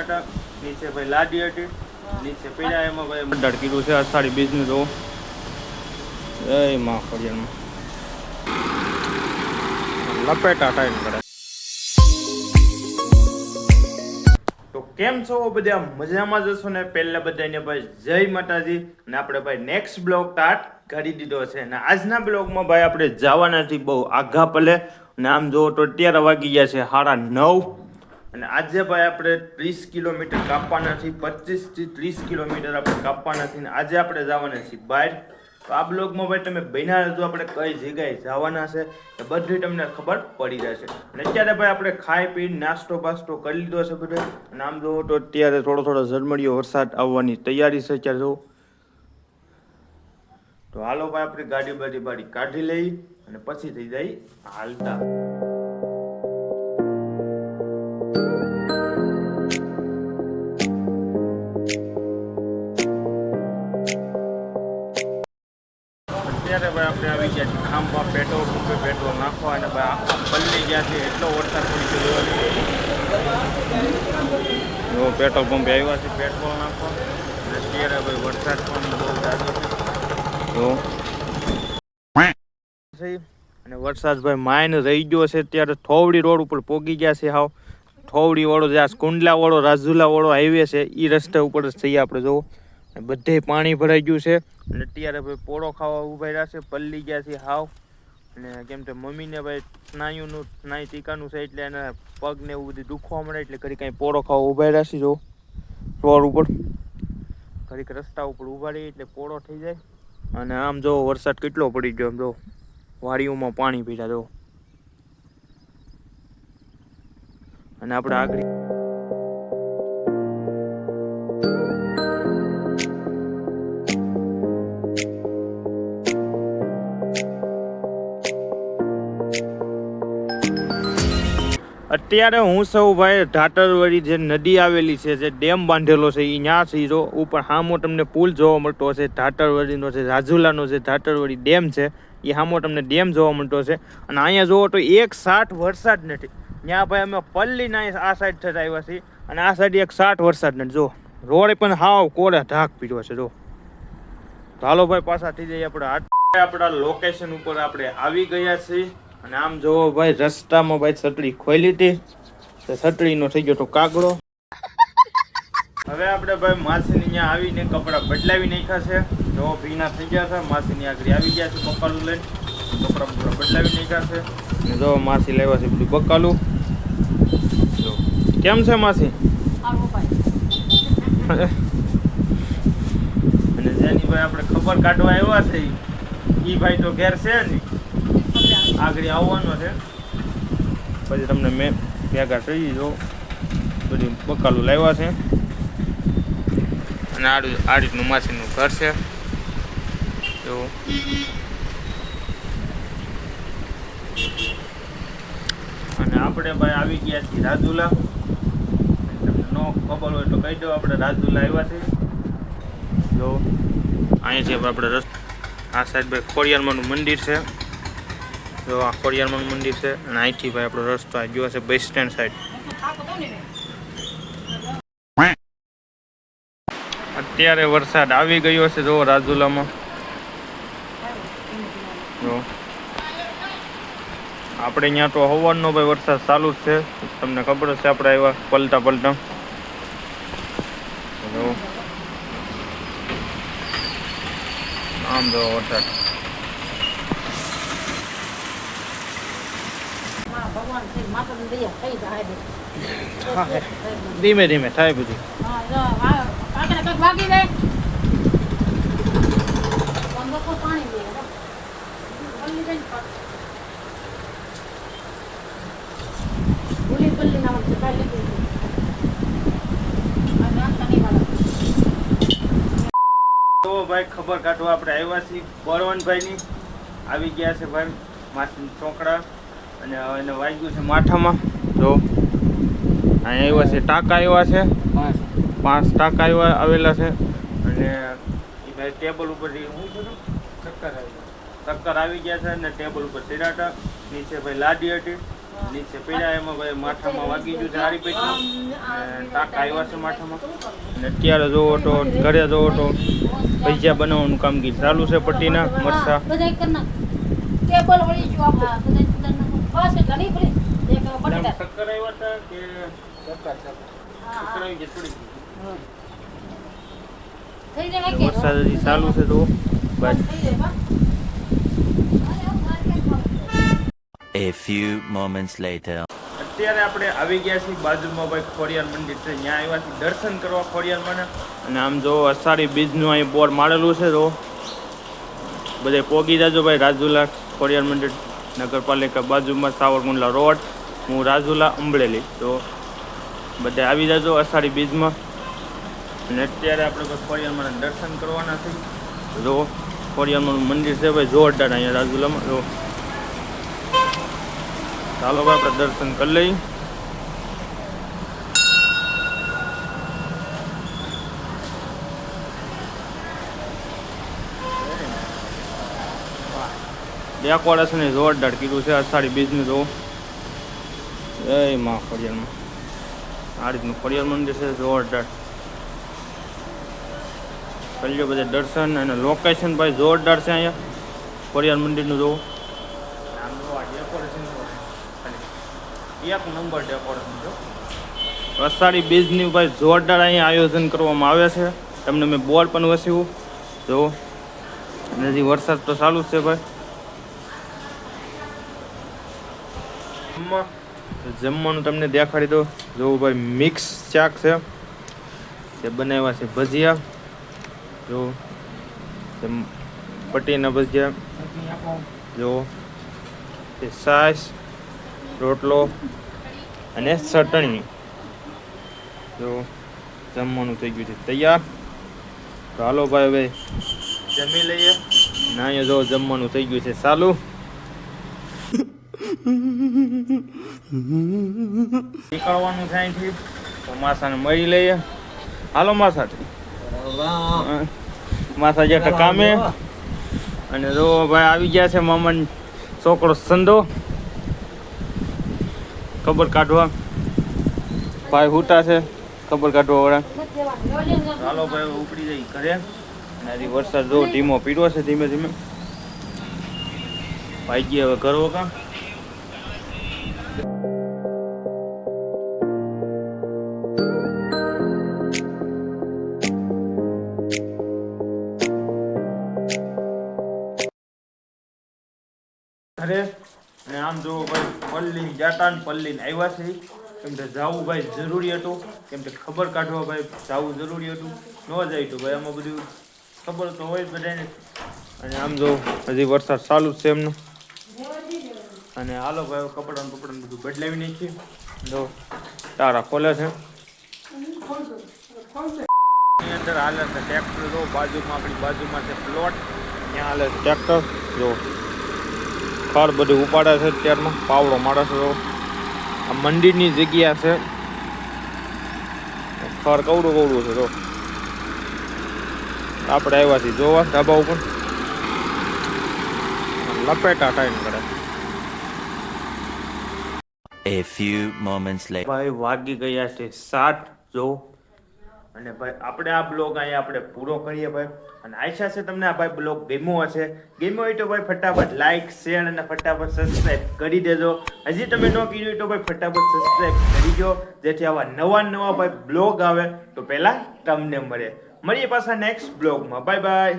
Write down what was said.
સિરાટા, નીચે ભાઈ લાડી હતી, નીચે પીડા એમાં ભાઈ મંડાળ કીધું છે અષાઢી બીજનું જો જય માં ખોડિયારમાં લપેટા ટાઈમ કરે. તો કેમ છો બધા મજામાં જશો ને? પહેલા બધાને ભાઈ જય માતાજી. ને આપણે ભાઈ નેક્સ્ટ બ્લોગ સ્ટાર્ટ કરી દીધો છે ને આજના બ્લોગમાં ભાઈ આપણે જવાના છીએ બહુ આઘા પલે. ને આમ જોવો તો અત્યારે વાગી ગયા છે 9:30 અને આજે ભાઈ આપણે 30 કિલોમીટર કાપવાના છીએ. 25 થી 30 કિલોમીટર આપણે કાપવાના છીએ ને આજે આપણે જવાના છીએ બહાર. તો આ બ્લોગમાં ભાઈ તમે બન્યા રહેજો, આપણે કઈ જગ્યાએ જવાના છે એ બધું તમને ખબર પડી જશે. અને અત્યારે ભાઈ આપણે ખાઈ પીને નાસ્તો બાસ્તો કરી લીધો છે બધો. અને આમ જોવો તો અત્યારે થોડો ઝરમરીયો વરસાદ આવવાની તૈયારી છે અત્યારે જો. તો હાલો ભાઈ આપણે ગાડી બાડી કાઢી લઈ અને પછી થઈ જાય હાલતા. અત્યારે ભાઈ આપણે આવી ગયા છીએ ખાંભા પેટ્રોલ પંપે પેટ્રોલ નાખવા અને ભાઈ આખા પલ્લી ગયા છે એટલો વરસાદ પડી ગયો. પેટ્રોલ પંપે આવ્યા છે પેટ્રોલ નાખવા અને અત્યારે ભાઈ વરસાદ પણ બહુ જાજો છે અને વરસાદ ભાઈ માઇન રહી ગયો છે. અત્યારે થોવડી રોડ ઉપર પોગી ગયા છે. હાવ થોવડી વાળો જ્યાં કુંડલા વાળો રાજુલા વાળો હાઈવે છે એ રસ્તા ઉપર જ થઈએ આપણે જોવો. બધે પાણી ભરાઈ ગયું છે અને અત્યારે ભાઈ પોળો ખાવા ઉભા રહ્યા છે, પલ્લી ગયા છે હાવ. અને કેમ કે મમ્મીને ભાઈ સ્નાયુ ટીકાનું છે એટલે એને પગ ને એવું બધું દુખવા મળે એટલે ઘડી કાંઈ પોળો ખાવા ઉભા રહ્યા છે જો રોડ ઉપર. ઘડીક રસ્તા ઉપર ઉભા રહીએ એટલે પોળો થઈ જાય. અને આમ જો વરસાદ કેટલો પડી ગયો આમ જો વાડીઓમાં પાણી પીડા જો. અને આપણે આગળ અત્યારે હું સૌ ભાઈ ઢાટરવાળી જે નદી આવેલી છે જે ડેમ બાંધેલો છે એ ત્યાં છે જો ઉપર સામો તમને પુલ જોવા મળતો હશે. ઢાટરવાળીનો છે રાજુલાનો જે ઢાટરવાળી ડેમ છે એ સામો તમને ડેમ જોવા મળતો હશે. અને અહીંયા જોવો તો 1 વરસાદ નથી. ત્યાં ભાઈ અમે પલ્લીના આ સાઈડ થતા આવ્યા છીએ અને આ સાઈડ 1 વરસાદ નથી જો. રોડ પણ હાવ કોરે ઢાક પીડ્યો છે જો. તો હાલો ભાઈ પાછા થઈ જઈએ આપણે આપણા લોકેશન ઉપર આપણે આવી ગયા છીએ. અને આમ જોવો ભાઈ રસ્તામાં ભાઈ છતરી ખોલી હતી તો છતરીનો થઈ ગયો તો કાગડો. હવે આપણે ભાઈ માસીની અહીંયા આવીને કપડાં બદલાવી નાખ્યા છે જો ભીના થઈ ગયા છે. માસીની આગળ આવી ગયા છે બકાલું લઈને કપડાં બદલાવી નાખ્યા છે. અને જો માસી લાવ્યા છે બધું બકાલું જો. કેમ છે માસી? અને જેની ભાઈ આપણે ખબર કાઢવા આવ્યા છે એ ભાઈ તો ઘેર છે ને આગળ આવવાનો છે પછી તમને મેં ભેગા થઈ જો બધી બકાલું લાવ્યા છે. અને આ રીતનું માસીનું ઘર છે તો અને આપણે ભાઈ આવી ગયા છીએ રાજુલા. તમને ન ખબર હોય તો કહી દો આપણે રાજુલા આવ્યા છીએ જો. અહીંયાથી આપણે આ સાઈડ ભાઈ ખોડિયારમાંનું મંદિર છે જો. આ ખોડિયારમાંનું મંદિર છે અને અહીંથી ભાઈ આપણો રસ્તો આ ગયો છે બસ સ્ટેન્ડ સાઈડ. અત્યારે વરસાદ આવી ગયો છે જો રાજુલામાં જો. આપણે અહીંયા તો હવારનો ભાઈ વરસાદ ચાલુ જ છે તમને ખબર હશે. આપણે આવ્યા પલટા જો આમ જો વરસાદ. ધીમે ધીમે થાય બધું. તો ભાઈ ખબર કાઢવા આપણે આવ્યા છીએ બળવંતભાઈની. આવી ગયા છે ભાઈ માસી ચોકડા અને એને વાગ્યું છે માથામાં જો. અહીંયા આવ્યા છે ટાંકા આવ્યા છે 5 ટાંકા આવેલા છે. અને એ ભાઈ ટેબલ ઉપર હું છું ચક્કર આવી ગયા છે. અને ટેબલ ઉપર સિરાટા, નીચે ભાઈ લાડી હતી નીચે પડ્યા એમાં ભાઈ માથામાં વાગી ગયું છે હારી પેટમાં ટાંકા આવ્યા છે માથામાં અને અત્યારે જોવો તો ઘરે જોવો તો ભજીયા બનાવવાનું કામગીરી ચાલુ છે પટ્ટીના મરસા ટેબલ વળી જો આપણા પાસે ઘણી પડી એક બટેટા શક્કર આવ્યા હતા કે શક્કર આવી ગઈ થોડી થઈ જાય કે વરસાદ હજી ચાલુ છે તો બસ A few moments later. અત્યારે આપણે આવી ગયા છીએ બાજુમાં ભાઈ ખોડિયાર મંદિર છે ત્યાં આવ્યા છીએ દર્શન કરવા ખોડિયારમાં અને આમ જો અષાઢી બીજનું અહીં બોર્ડ મારેલું છે તો બધે પોગી જાજો ભાઈ રાજુલા ખોડિયાર મંદિર નગરપાલિકા બાજુમાં સાવરકુંડલા રોડ હું રાજુલા અમળેલી તો બધે આવી જાજો અષાઢી બીજમાં અને અત્યારે આપણે ભાઈ ખોડિયારમાં દર્શન કરવાના છે જો ખોડિયારમાંનું મંદિર છે ભાઈ જોરદાર અહીંયા રાજુલામાં જો ચાલો ભાઈ આપણે દર્શન કરી લઈએ ડેકોરેશન જોરદાર કીધું છે અષાઢી બીજનું તો જય માં ખોડિયારમાં આ રીતનું ખોડિયાર મંદિર છે જોરદાર કરી લો બધા દર્શન અને લોકેશન ભાઈ જોરદાર છે અહીંયા ખોડિયાર મંદિરનું જોવું એક નંબર ડેકોરેશન છે અષાઢી બીજની ભાઈ જોરદાર અહીંયા આયોજન કરવામાં આવે છે તમને મેં બોર્ડ પણ વસ્યું જો અને હજી વરસાદ તો ચાલુ જ છે ભાઈ જમવાનું તમને દેખાડી દો જો ભાઈ મિક્સ શાક છે તે બનાવ્યા છે ભજીયા જો પટ્ટીના ભજીયા જો તે છાશ રોટલો અને ચટણી જો જમવાનું થઈ ગયું છે તૈયાર તો હાલો ભાઈ હવે જમી લઈએ ને અહીંયા જો જમવાનું થઈ ગયું છે ચાલુ નીકળવાનું છે અહીંથી તો માસાને મળી લઈએ હાલો માસા માસા જે કામે અને જો ભાઈ આવી ગયા છે મામાનો છોકરો સંધો ખબર કાઢવા ભાઈ હુટા છે ખબર કાઢવા વાળા ચાલો ભાઈ ઉપડી જઈ ઘરે અને હજી વરસાદ જો ધીમો પીડો છે ધીમે ધીમે ભાઈ ગયા હવે કરવો કામ ઘરે અને આમ જો ભાઈ પલ્લી જાતા ને પલ્લીને આવ્યા છે કેમ કે જવું ભાઈ જરૂરી હતું કેમ કે ખબર કાઢવા ભાઈ જવું જરૂરી હતું ન જાય તો ભાઈ આમાં બધું ખબર તો હોય બધાને અને આમ જો હજી વરસાદ ચાલુ જ છે એમનો અને હાલો ભાઈ કપડાં બધું બદલાવી નાખીએ જો તારા ખોલે છે એની અંદર હાલે છે ટ્રેક્ટર જો બાજુમાં આપણી બાજુમાં છે પ્લોટ ત્યાં હાલે છે ટ્રેક્ટર જો ખર બધું ઉપાડે છે અત્યારમાં પાવડો મારે છે આ મંદિરની જગ્યા છે ખર કવડું કવડું છે તો આપણે આવ્યા છીએ જોવા ધાબા ઉપર લપેટા ટાઈમ કરે A few moments later. ભાઈ વાગી ગયા છે 7 જો અને ભાઈ આપણે આ બ્લોગ અહીંયા આપણે પૂરો કરીએ ભાઈ અને આશા છે તમને આ ભાઈ બ્લોગ ગમ્યો હશે ગમ્યો હોય તો ભાઈ ફટાફટ લાઈક શેર અને ફટાફટ સબસ્ક્રાઇબ કરી દેજો હજી તમે ન કર્યું હોય તો ભાઈ ફટાફટ સબસ્ક્રાઇબ કરી દો જેથી આવા નવા ભાઈ બ્લોગ આવે તો પહેલા તમને મળીએ પાછા નેક્સ્ટ બ્લોગમાં બાય બાય